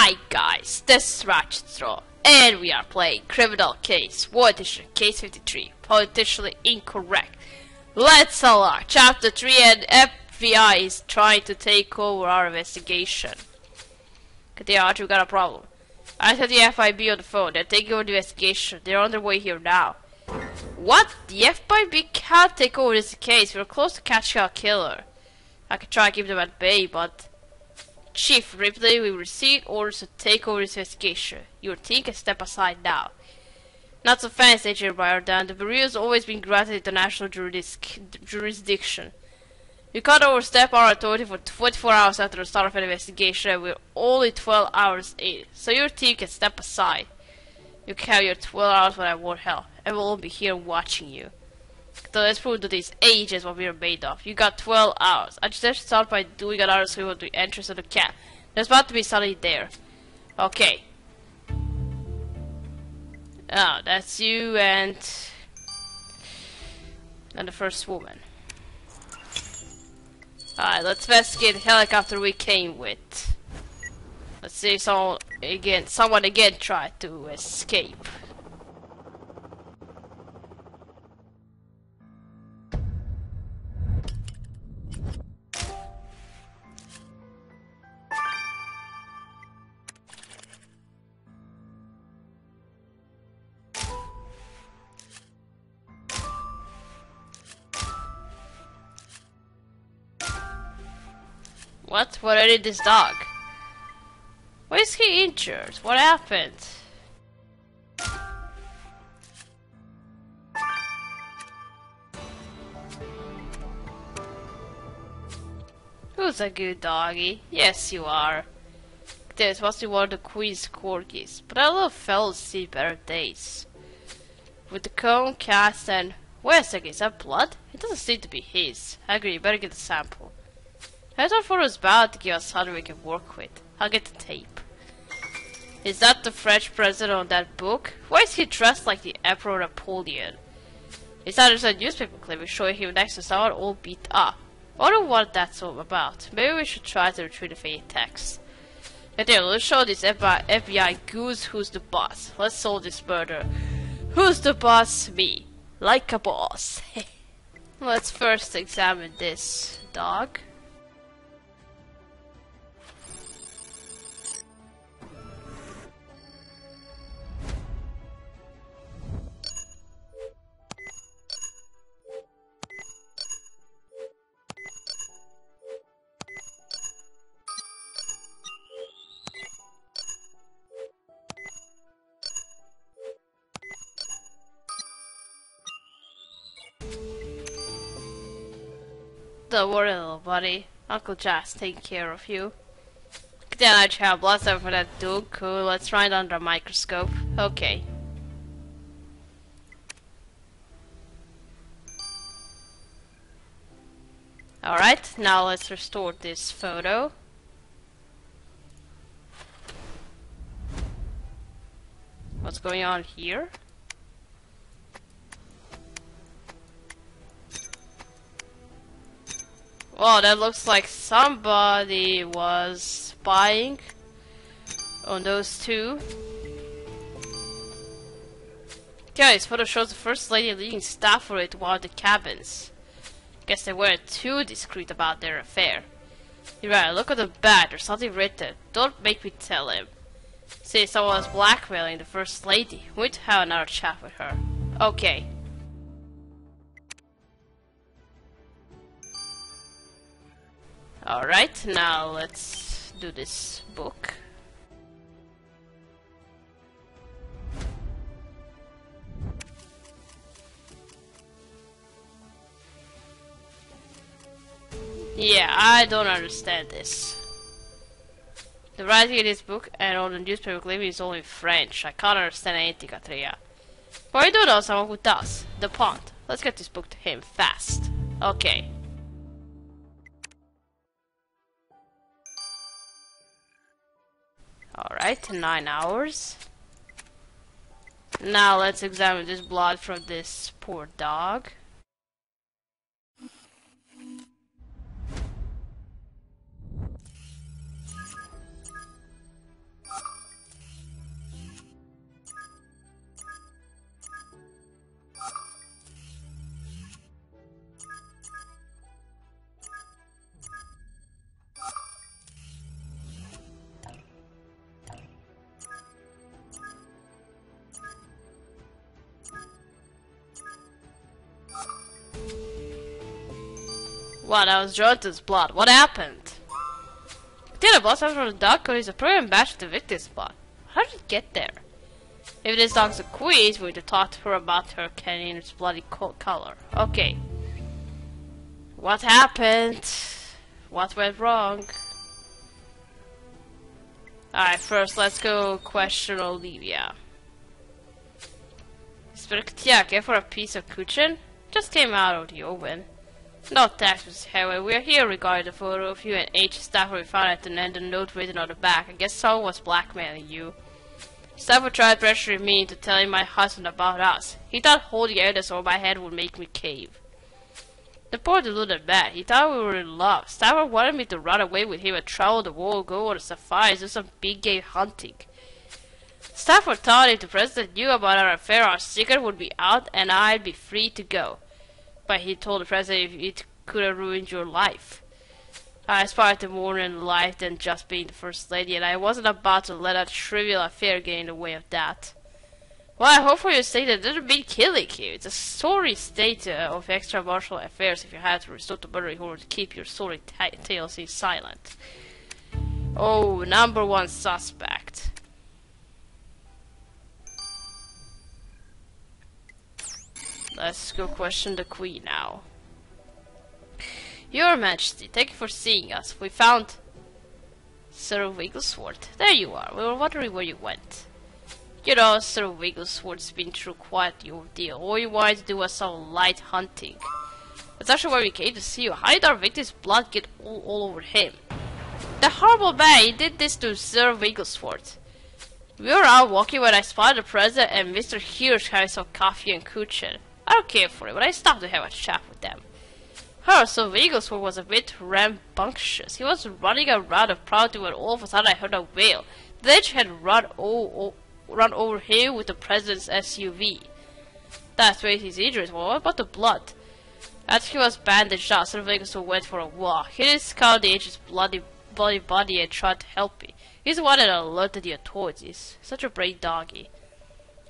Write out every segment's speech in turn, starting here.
Hi guys, this is Ratchet Straw, and we are playing Criminal Case, War Edition, Case 53, Politically Incorrect. Let's start Chapter 3, and FBI is trying to take over our investigation. Continue, Archie, we got a problem. I have the FIB on the phone, they're taking over the investigation, they're on their way here now. What? The FIB can't take over this case, we're close to catching our killer. I could try to keep them at bay, but... Chief Ripley, we received orders to take over this investigation. Your team can step aside now. Not so fast, Agent Riordan. The Bureau has always been granted international jurisdiction. You can't overstep our authority for 24 hours after the start of an investigation, and we're only 12 hours in. So your team can step aside. You can have your 12 hours when I won't help, and we'll all be here watching you. So let's prove to these agents what we are made of. You got 12 hours. I just have to start by doing another sweep of the entrance of the camp. There's about to be somebody there. Okay. Oh, that's you and the first woman. Alright, let's investigate the helicopter we came with. Let's see if someone again tried to escape. What? What did this dog? Why is he injured? What happened? Who's a good doggy? Yes, you are. This must be one of the Queen's corgis, but I love fellows see better days. With the cone cast and... Wait a second, is that blood? It doesn't seem to be his. I agree, you better get a sample. I thought Ford was bound to give us something we can work with. I'll get the tape. Is that the French president on that book? Why is he dressed like the Emperor Napoleon? Is that there's a newspaper clipping showing him next to someone all beat up? I wonder what that's all about. Maybe we should try to retrieve the fake text. Anyway, let's show this FBI goose who's the boss. Let's solve this murder. Who's the boss? Me. Like a boss. Let's first examine this dog. Don't worry, little buddy. Uncle Jack's taking care of you. Then I have blood sample for that dude. Cool, let's try it under a microscope. Okay. Alright, now let's restore this photo. What's going on here? Oh, that looks like somebody was spying on those two. Yeah, this photo shows the first lady leading staff for it to one of the cabins. Guess they weren't too discreet about their affair. You're right, look at the back, there's something written. Don't make me tell him. See, someone was blackmailing the first lady. We need to have another chat with her. Okay. Alright, now let's do this book. Yeah, I don't understand this. The writing in this book and on the newspaper claim is all in French. I can't understand anything, Katria. But I do know someone who does. The Pont. Let's get this book to him fast. Okay. Alright, 9 hours. Now let's examine this blood from this poor dog. Wow, that was Jonathan's blood. What happened? Did a blood sample from the dog coat is a proven match of the victim's blood. How did it get there? If this dog's a quiz, we need to talk to her about her canine's bloody color. Okay. What happened? What went wrong? Alright, first let's go question Olivia. Spirktia, care for a piece of kuchen? Just came out of the oven. No thanks, Mrs. Hayway. We are here regarding the photo of you and H. Stafford we found at the end and a note written on the back. I guess someone was blackmailing you. Stafford tried pressuring me into telling my husband about us. He thought holding evidence over my head would make me cave. The poor deluded man. He thought we were in love. Stafford wanted me to run away with him and travel the world, go on a safari, do some big game hunting. Stafford thought if the president knew about our affair, our secret would be out and I'd be free to go. But he told the president it could have ruined your life. I aspired to more in life than just being the first lady, and I wasn't about to let a trivial affair get in the way of that. Well, I hope for your sake that it didn't mean killing you. It's a sorry state of extramarital affairs if you have to resort to murder in order to keep your sorry tales silent. Oh, number one suspect. Let's go question the Queen now. Your Majesty, thank you for seeing us. We found Sir Wigglesworth. There you are. We were wondering where you went. You know, Sir Wigglesworth's been through quite the ordeal. All you wanted to do was some light hunting. That's actually why we came to see you. How did our victim's blood get all over him? The horrible man, he did this to Sir Wigglesworth. We were out walking when I spotted the President and Mr. Hirsch having some coffee and kuchen. I don't care for it, but I stopped to have a chat with them. So Wigglesworth was a bit rambunctious. He was running around the property when all of a sudden I heard a wail. The ledge had run over him with the President's SUV. That's where his injuries were. What about the blood? After he was bandaged up, Sir Wigglesworth went for a walk. He discovered the agent's bloody body and tried to help me. He's the one that alerted the authorities. Such a brave doggy.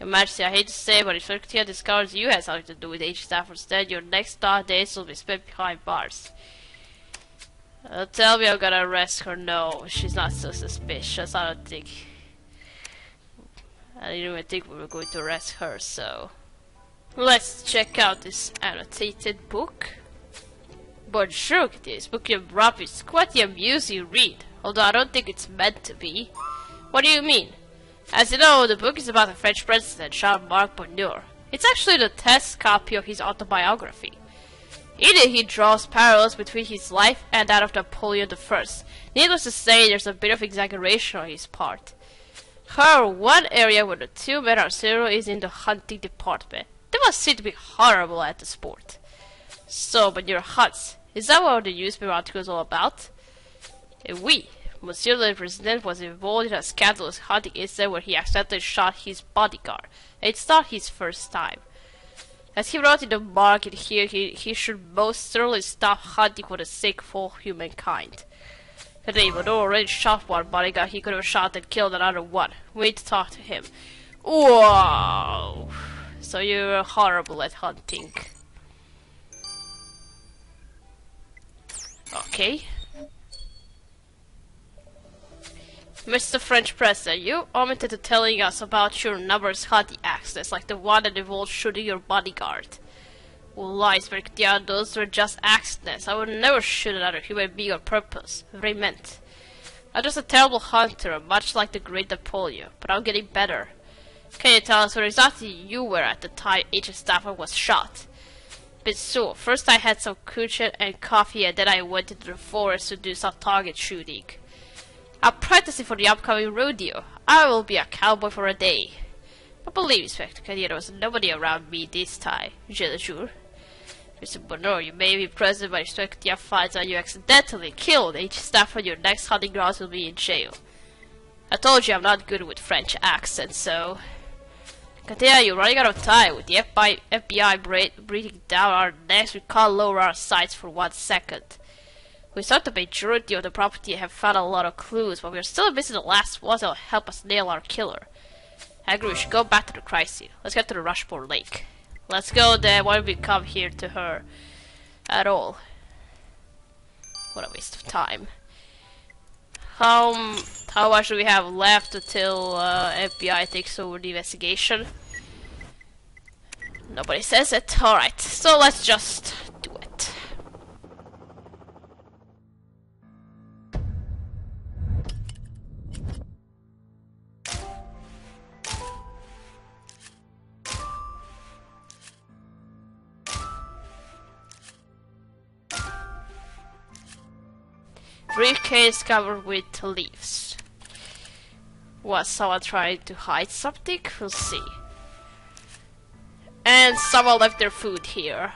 Your Majesty, I hate to say, but if Spirktia discovers you had something to do with H. Stafford's death, your next dark days will be spent behind bars. Tell me I'm gonna arrest her. No, she's not so suspicious. I didn't even think we were going to arrest her, so... Let's check out this annotated book. Bonjour, this book you brought me is quite the amusing read, although I don't think it's meant to be. What do you mean? As you know, the book is about the French president, Jean-Marc Bonheur. It's actually the test copy of his autobiography. In it, he draws parallels between his life and that of Napoleon I. Needless to say, there's a bit of exaggeration on his part. However, one area where the two men are zero is in the hunting department. They must seem to be horrible at the sport. So, Bonheur hunts. Is that what the newspaper article is all about? Oui. Monsieur le President was involved in a scandalous hunting incident where he accidentally shot his bodyguard. It's not his first time. As he wrote in the market here, he should most certainly stop hunting for the sake of all humankind. Today, Bonheur already shot one bodyguard. He could have shot and killed another one. We need to talk to him. Whoa! So you're horrible at hunting. Okay. Mr. French President, you omitted to telling us about your numerous hunting accidents, like the one that involved shooting your bodyguard. Well, lies, Berktia, those were just accidents. I would never shoot another human being on purpose. Very meant. I'm just a terrible hunter, much like the great Napoleon, but I'm getting better. Can you tell us where exactly you were at the time Agent Stafford was shot? But so, first I had some kuchen and coffee, and then I went into the forest to do some target shooting. I'm practicing for the upcoming rodeo. I will be a cowboy for a day. But believe me, Inspector Cadet, there was nobody around me this time. Je le jure. Mr. Bonheur, you may be present, but Inspector finds out you accidentally killed H. Stafford. Your next hunting grounds will be in jail. I told you I'm not good with French accents, so... Katia, you're running out of time. With the FBI breathing down our necks, we can't lower our sights for 1 second. We sought the majority of the property and have found a lot of clues, but we're still missing the last ones that will help us nail our killer. I agree, we should go back to the crime scene. Let's get to the Rushmore Lake. Let's go there. Why don't we come here to her at all? What a waste of time. How much do we have left until FBI takes over the investigation? Nobody says it. Alright, so let's just do it. Briefcase covered with leaves. Was someone trying to hide something? We'll see. And someone left their food here.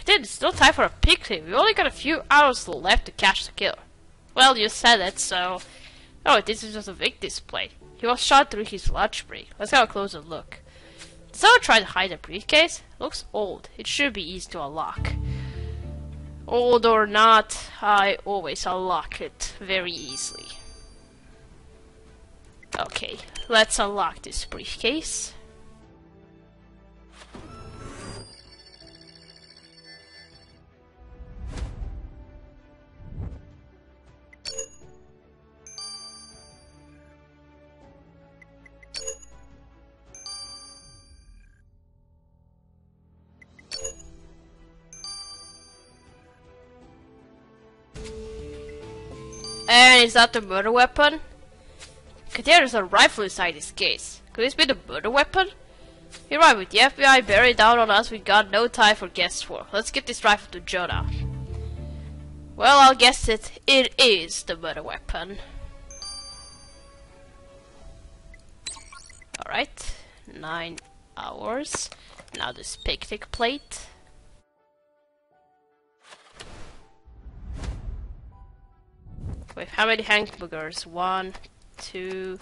It's still time for a picnic. We only got a few hours left to catch the killer. Well, you said it, so... Oh, this is just a big display. He was shot through his lunch break. Let's have a closer look. Did someone try to hide the briefcase? Looks old. It should be easy to unlock. Old or not, I always unlock it very easily. Okay, let's unlock this briefcase. And is that the murder weapon? Okay, there's a rifle inside this case. Could this be the murder weapon? You're right, with the FBI bearing down on us, we got no time for guesswork. Let's get this rifle to Jonah. Well, I'll guess it. It is the murder weapon. Alright, 9 hours. Now this picnic plate. Wait, how many hamburgers? 1, 2...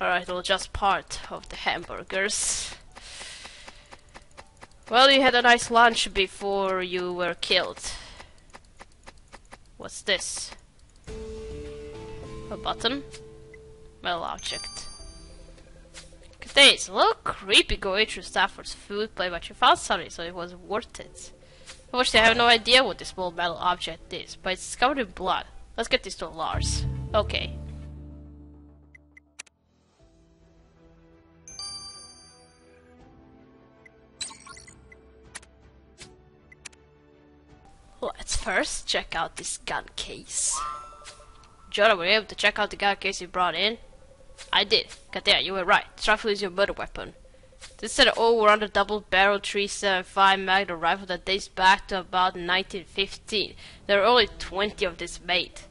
Alright, well, just part of the hamburgers. Well, you had a nice lunch before you were killed. What's this? A button? Metal object. It's a little creepy going through Stafford's food plate, but you found something, so it was worth it. Unfortunately, I have no idea what this small metal object is, but it's covered in blood. Let's get this to Lars. Okay. Let's first check out this gun case. Jonah, were you able to check out the gun case you brought in? I did. Katia, you were right. This rifle is your murder weapon. This is an all-rounder double-barrel 375 Magnum rifle that dates back to about 1915. There are only 20 of this made.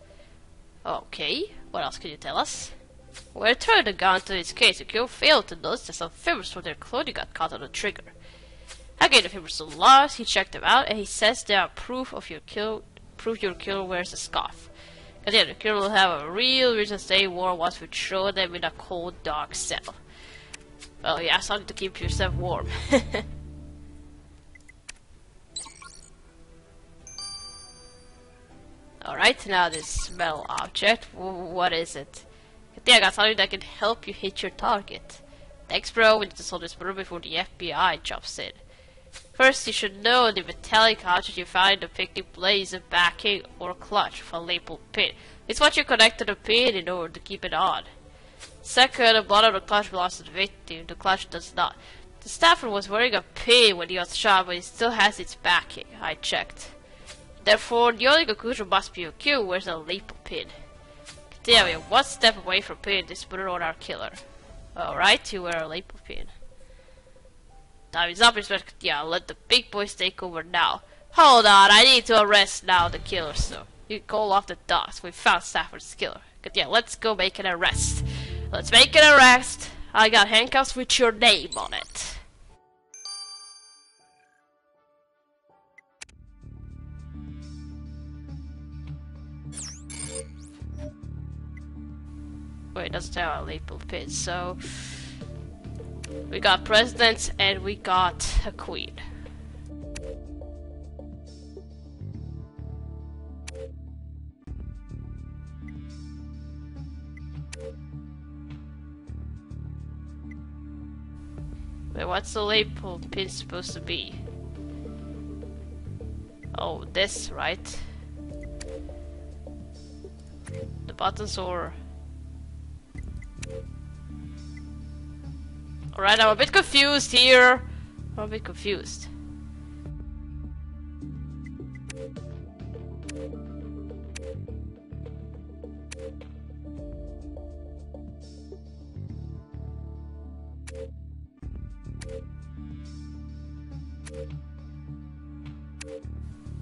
Okay, what else can you tell us? When I turned the gun to its case, the killer failed to notice that some fibers from their clothing got caught on the trigger. I gave the fibers to Lars, he checked them out, and he says they are proof your killer wears a scarf. And yeah, the killer will have a real reason to stay warm once we throw them in a cold, dark cell. Well, yeah, something to keep yourself warm. Alright, now this metal object. What is it? I think I got something that can help you hit your target. Thanks, bro. We need to solve this murder before the FBI jumps in. First, you should know the metallic object you found in the picnic plate is a backing or clutch for a label pin. It's what you connect to the pin in order to keep it on. Second, the bottom of the clutch belongs to the victim. The clutch does not. The Stafford was wearing a pin when he was shot, but it still has its backing. I checked. Therefore, the only conclusion must be Q wears a label pin. Damn, we are one step away from pinning this murder on our killer. Alright, you wear a label pin. Time is up, Inspector. Yeah, let the big boys take over now. Hold on, I need to arrest now the killer, so you call off the dogs. We found Stafford's killer. Yeah, let's go make an arrest. Let's make an arrest. I got handcuffs with your name on it. Wait, it doesn't have a label pin, so... We got presidents and we got a queen. what's the label pin supposed to be? Oh, this, right? The buttons or... Alright, I'm a bit confused here. I'm a bit confused.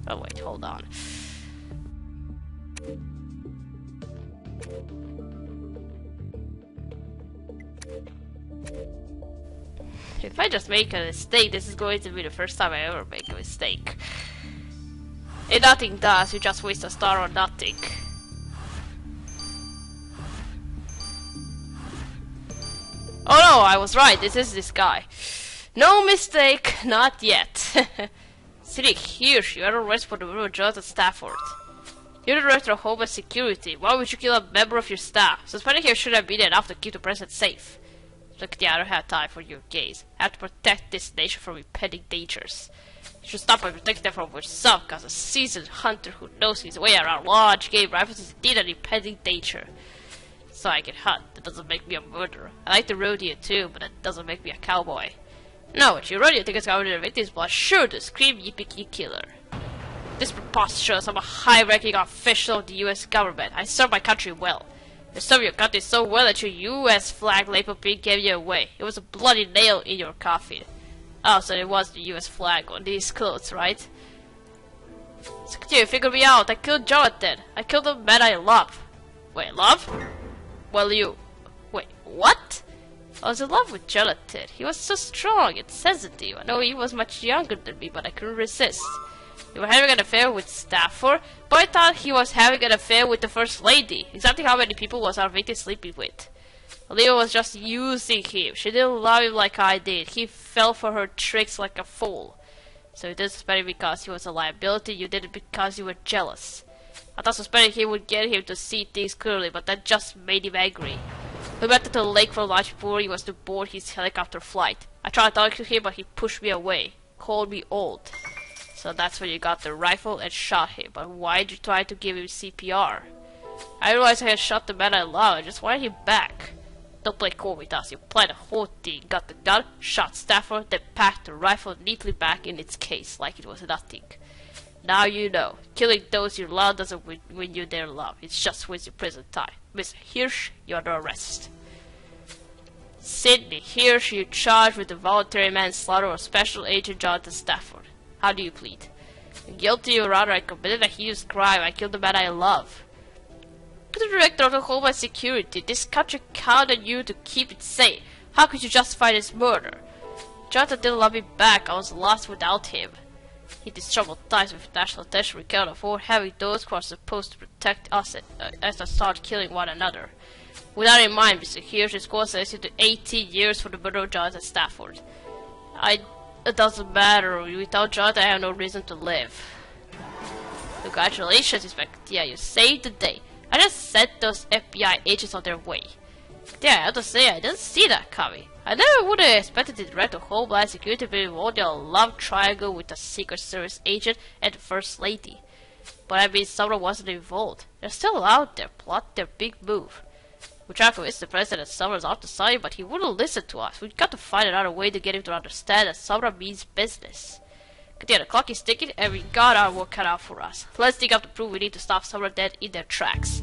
Oh wait, hold on. If I just make a mistake, this is going to be the first time I ever make a mistake. And nothing does, you just waste a star on nothing. Oh no, I was right, this is this guy. No mistake, not yet. Cedric Hirsch, you are arrested for the murder of Jonathan Stafford. You're the director of Homeland Security. Why would you kill a member of your staff? Suspending here should have been enough to keep the president safe. Look at the other hand, time for your gaze. I have to protect this nation from impending dangers. You should stop by protecting them from yourself, because a seasoned hunter who knows his way around large game rifles is indeed an impending danger. So I can hunt. That doesn't make me a murderer. I like the rodeo too, but that doesn't make me a cowboy. No, if you rodeo tickets covered in the victim's blood, sure to scream yippee killer. This is preposterous. I'm a high-ranking official of the US government. I serve my country well. You serve your country so well that your US flag label pin gave you away. It was a bloody nail in your coffin. Oh, so it was the US flag on these clothes, right? So you figure me out. I killed Jonathan. I killed the man I love. Wait, love? Well, you... Wait, what? I was in love with Jonathan. He was so strong and sensitive. I know he was much younger than me, but I couldn't resist. You were having an affair with Stafford, but I thought he was having an affair with the First Lady. Exactly how many people was our victim sleeping with? Olivia was just using him. She didn't love him like I did. He fell for her tricks like a fool. So you didn't suspect him because he was a liability, you did it because you were jealous. I thought suspecting him would get him to see things clearly, but that just made him angry. We went to the lake for lunch before he was to board his helicopter flight. I tried to talk to him, but he pushed me away. Called me old. So that's when you got the rifle and shot him. But why did you try to give him CPR? I realized I had shot the man I love. I just wanted him back. Don't play cool with us. You planned the whole thing. Got the gun, shot Stafford, then packed the rifle neatly back in its case like it was nothing. Now you know. Killing those you love doesn't win you their love. It just wins you prison time. Mr. Hirsch, you're under arrest. Sidney Hirsch, you're charged with the voluntary manslaughter of Special Agent Jonathan Stafford. How do you plead? Guilty, or rather, I committed a heinous crime. I killed the man I love. You're the director of the Homeland Security. This country counted on you to keep it safe. How could you justify this murder? Jonathan didn't love me back. I was lost without him. He troubled ties with national attention. We cannot afford having those who are supposed to protect us as they start killing one another. With that in mind, Mr. Hirsch is going to sentence you to 18 years for the murder of Jonathan Stafford. It doesn't matter. Without Jonathan, I have no reason to live. Congratulations, Inspector. Yeah, you saved the day. I just sent those FBI agents on their way. Yeah, I have to say, I didn't see that coming. I never would have expected the Director of Homeland Security to be involved in a love triangle with a Secret Service agent and the First Lady. But I mean, someone wasn't involved. They're still out there, plotting their big move. We tried to convince the President that Summer's off the side, but he wouldn't listen to us. We've got to find another way to get him to understand that Summer means business. Yeah, the clock is ticking, and we got our work cut out for us. Let's dig up the proof we need to stop Summer dead in their tracks.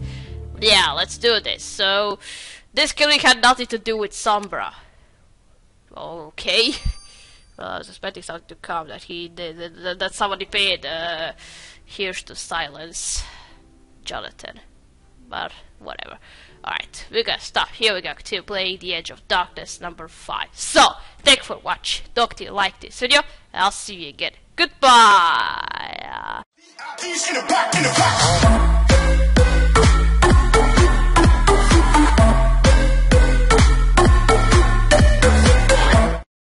Yeah, let's do this. So, this killing had nothing to do with Sombra. Okay. I was expecting something to come that he did, that somebody paid Hirsch to silence Jonathan. But whatever. Alright, we're gonna stop here. We got to play The Edge of Darkness number 5. So, thank you for watching. Don't you like this video, and I'll see you again. Goodbye!